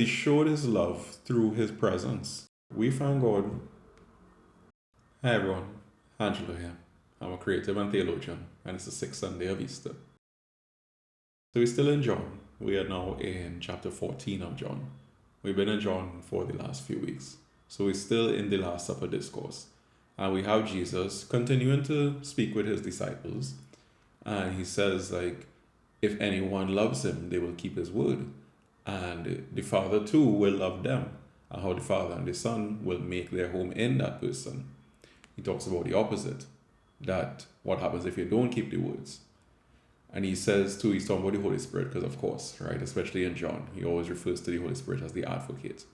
he showed his love through his presence. We thank God. Hi everyone, Angelo here. I'm a creative and theologian, and it's the sixth Sunday of Easter. So we're still in John. We are now in chapter 14 of John. We've been in John for the last few weeks. So we're still in the Last Supper discourse. And we have Jesus continuing to speak with his disciples. And he says, if anyone loves him, they will keep his word. And the Father too will love them. And how the Father and the Son will make their home in that person. He talks about the opposite. That what happens if you don't keep the words. And he says too, he's talking about the Holy Spirit, because of course, right, especially in John, he always refers to the Holy Spirit as the advocate.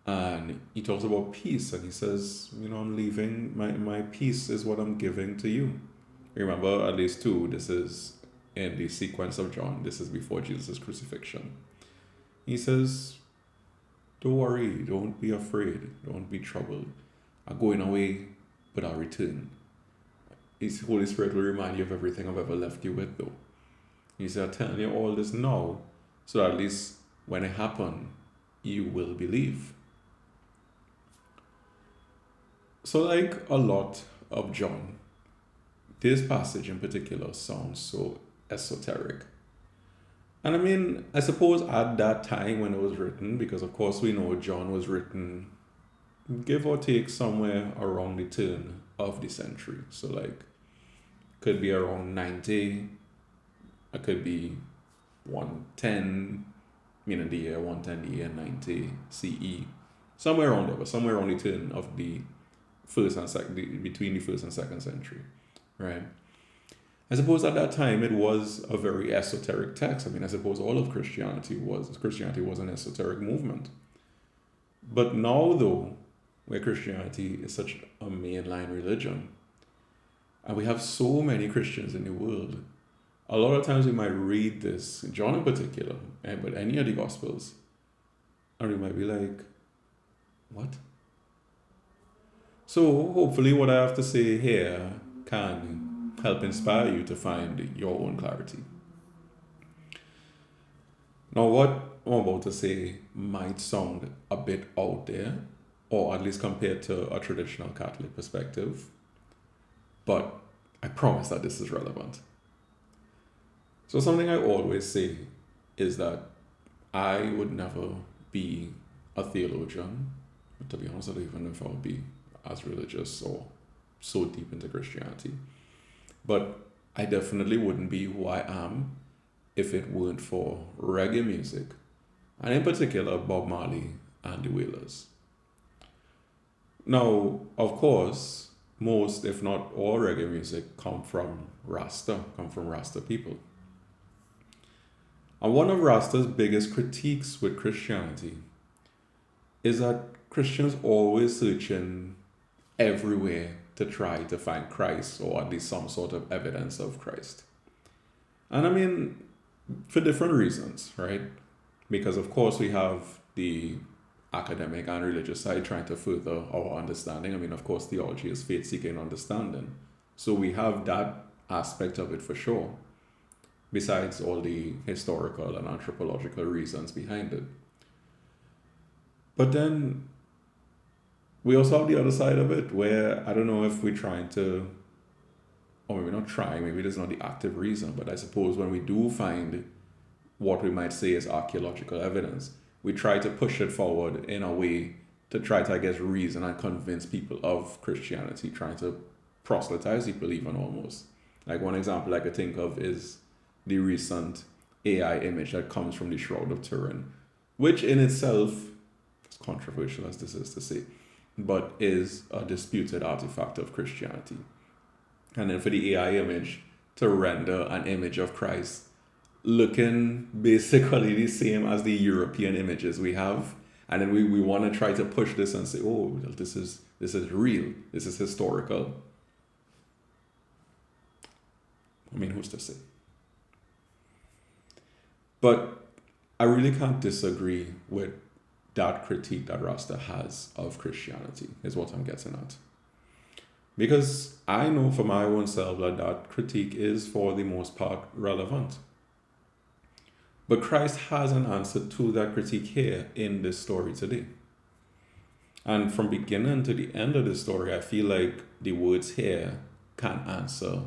And he talks about peace, and he says, I'm leaving, my peace is what I'm giving to you. Remember, at least two, this is in the sequence of John, this is before Jesus' crucifixion. He says, don't worry, don't be afraid, don't be troubled. I'm going away, but I'll return. His Holy Spirit will remind you of everything I've ever left you with, though. He said, I'm telling you all this now, so that at least when it happens, you will believe. So like a lot of John, this passage in particular sounds so esoteric. And I suppose at that time when it was written, because of course we know John was written, give or take, somewhere around the turn of the century. So could be around 90, it could be 110, meaning the year 110, the year 90 CE, somewhere around there, but somewhere around the turn of the first and second, between the first and second century, right? I suppose at that time it was a very esoteric text. I suppose all of Christianity was an esoteric movement. But now though, where Christianity is such a mainline religion, and we have so many Christians in the world, a lot of times we might read this, John in particular, but any of the Gospels, and we might be like, what? So hopefully what I have to say here can help inspire you to find your own clarity. Now what I'm about to say might sound a bit out there, or at least compared to a traditional Catholic perspective, but I promise that this is relevant. So something I always say is that I would never be a theologian, but to be honest, I don't even know if I would be as religious or so deep into Christianity. But I definitely wouldn't be who I am if it weren't for reggae music, and in particular Bob Marley and the Wailers. Now, of course, most, if not all, reggae music come from Rasta people. And one of Rasta's biggest critiques with Christianity is that Christians always searching everywhere to try to find Christ, or at least some sort of evidence of Christ. And for different reasons, right? Because of course we have the academic and religious side trying to further our understanding. Of course, theology is faith-seeking understanding. So we have that aspect of it for sure, besides all the historical and anthropological reasons behind it. But then we also have the other side of it, where I don't know if we're trying to, or maybe not trying, maybe there's not the active reason, but I suppose when we do find what we might say is archaeological evidence, we try to push it forward in a way to try to, reason and convince people of Christianity, trying to proselytize people even almost. Like one example I could think of is the recent AI image that comes from the Shroud of Turin, which in itself, as controversial as this is to say, but is a disputed artifact of Christianity. And then for the AI image to render an image of Christ looking basically the same as the European images we have, and then we want to try to push this and say, oh, this is real, this is historical. Who's to say? But I really can't disagree with that critique that Rasta has of Christianity, is what I'm getting at. Because I know for my own self that critique is for the most part relevant. But Christ has an answer to that critique here in this story today. And from beginning to the end of the story, I feel like the words here can answer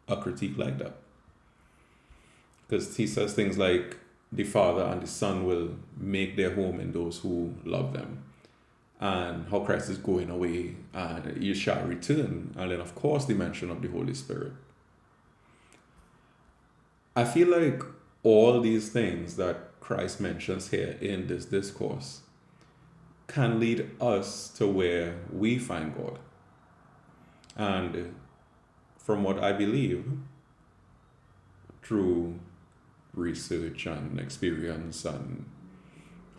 a critique like that. Because he says things like, the Father and the Son will make their home in those who love them. And how Christ is going away and you shall return. And then, of course, the mention of the Holy Spirit. I feel like all these things that Christ mentions here in this discourse can lead us to where we find God. And from what I believe, through research and experience and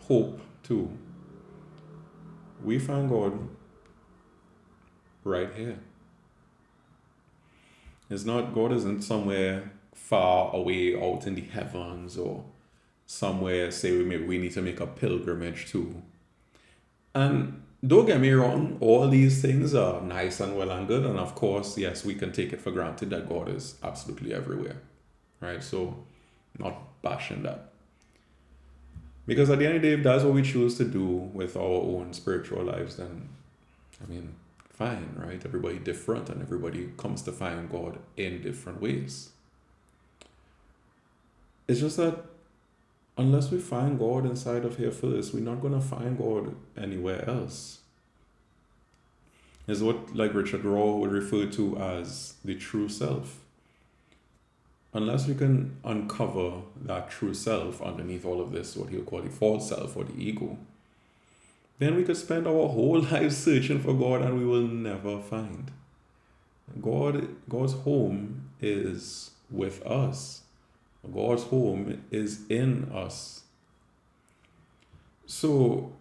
hope too, we find God right here. It's not, God isn't somewhere far away out in the heavens or somewhere, say, maybe we need to make a pilgrimage to. And don't get me wrong, all these things are nice and well and good. And of course, yes, we can take it for granted that God is absolutely everywhere, right? So, not bashing that. Because at the end of the day, if that's what we choose to do with our own spiritual lives, then, I mean, fine, right? Everybody different and everybody comes to find God in different ways. It's just that unless we find God inside of here first, we're not going to find God anywhere else. It's what, like Richard Rohr would refer to as the true self. Unless we can uncover that true self underneath all of this, what he'll call the false self or the ego, then we could spend our whole lives searching for God and we will never find. God's home is with us. God's home is in us. So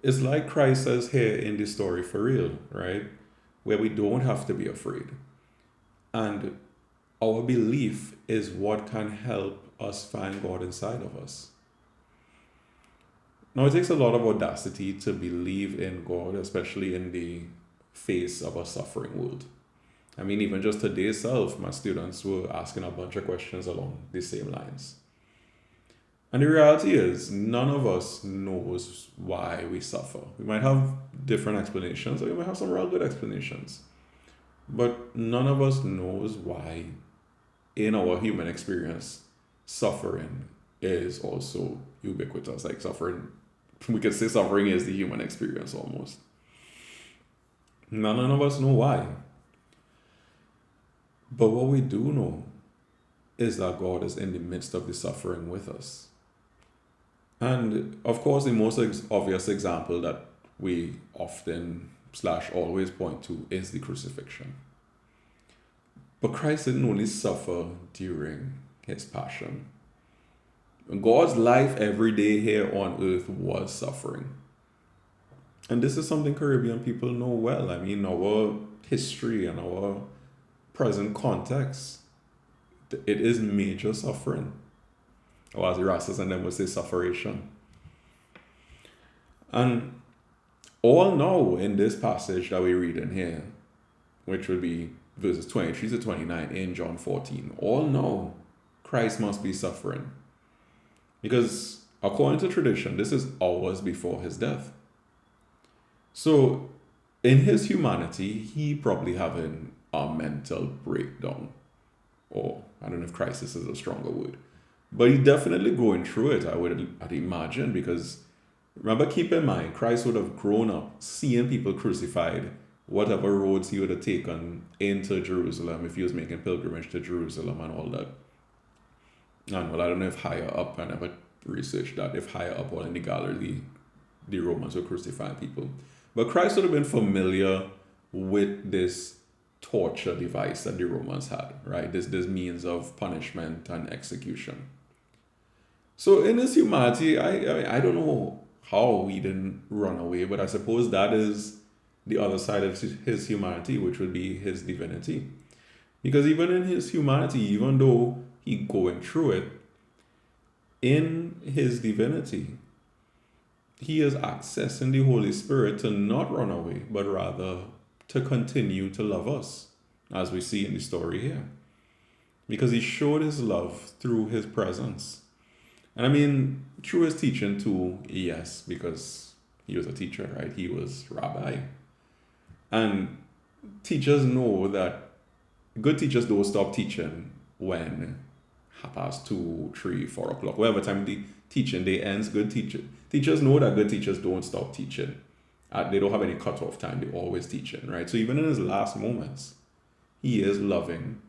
it's like Christ says here in this story for real, right? Where we don't have to be afraid. And our belief is what can help us find God inside of us. Now, it takes a lot of audacity to believe in God, especially in the face of a suffering world. I mean, even just today itself, my students were asking a bunch of questions along the same lines. And the reality is, none of us knows why we suffer. We might have different explanations, or we might have some real good explanations. But none of us knows why, in our human experience, suffering is also ubiquitous. Like suffering, we could say suffering is the human experience almost. None of us know why. But what we do know is that God is in the midst of the suffering with us. And of course, the most obvious example that we often / always point to is the crucifixion. But Christ didn't only suffer during his passion. God's life every day here on earth was suffering. And this is something Caribbean people know well. I mean, our history and our present context, it is major suffering. Or as the Rastas and them would say, sufferation. And all now in this passage that we read in here, which would be verses 23 to 29 in John 14, all know Christ must be suffering. Because according to tradition, this is hours before his death. So in his humanity, he probably having a mental breakdown. Or I don't know if crisis is a stronger word. But he's definitely going through it, I'd imagine, because remember, keep in mind, Christ would have grown up seeing people crucified, whatever roads he would have taken into Jerusalem if he was making pilgrimage to Jerusalem and all that. And well, I don't know if higher up, I never researched that, if higher up or in the Galilee, the Romans were crucifying people. But Christ would have been familiar with this torture device that the Romans had, right? This means of punishment and execution. So in his humanity, I don't know how he didn't run away, but I suppose that is the other side of his humanity, which would be his divinity. Because even in his humanity, even though he going through it, in his divinity, he is accessing the Holy Spirit to not run away, but rather to continue to love us, as we see in the story here. Because he showed his love through his presence. And I mean, through his teaching too, yes, because he was a teacher, right? He was rabbi. And teachers know that good teachers don't stop teaching when 2:30, 3, 4 o'clock, whatever time the teaching day ends. Teachers know that good teachers don't stop teaching. They don't have any cutoff time. They're always teaching, right? So even in his last moments, he is loving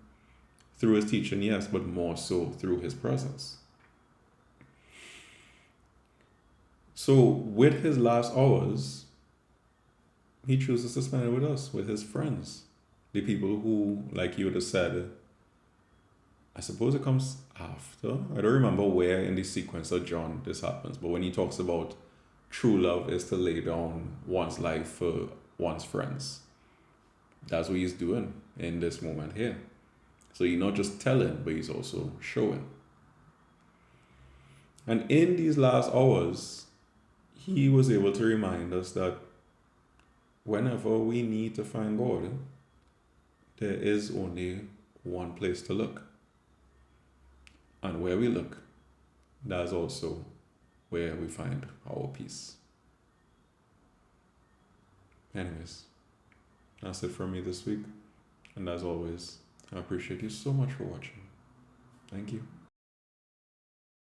through his teaching, yes, but more so through his presence. So with his last hours, he chooses to spend it with us, with his friends, the people who, like you would have said, I suppose it comes after. I don't remember where in the sequence of John this happens, but when he talks about true love is to lay down one's life for one's friends, that's what he's doing in this moment here. So he's not just telling, but he's also showing. And in these last hours, he was able to remind us that whenever we need to find God, there is only one place to look. And where we look, that's also where we find our peace. Anyways, that's it from me this week. And as always, I appreciate you so much for watching. Thank you.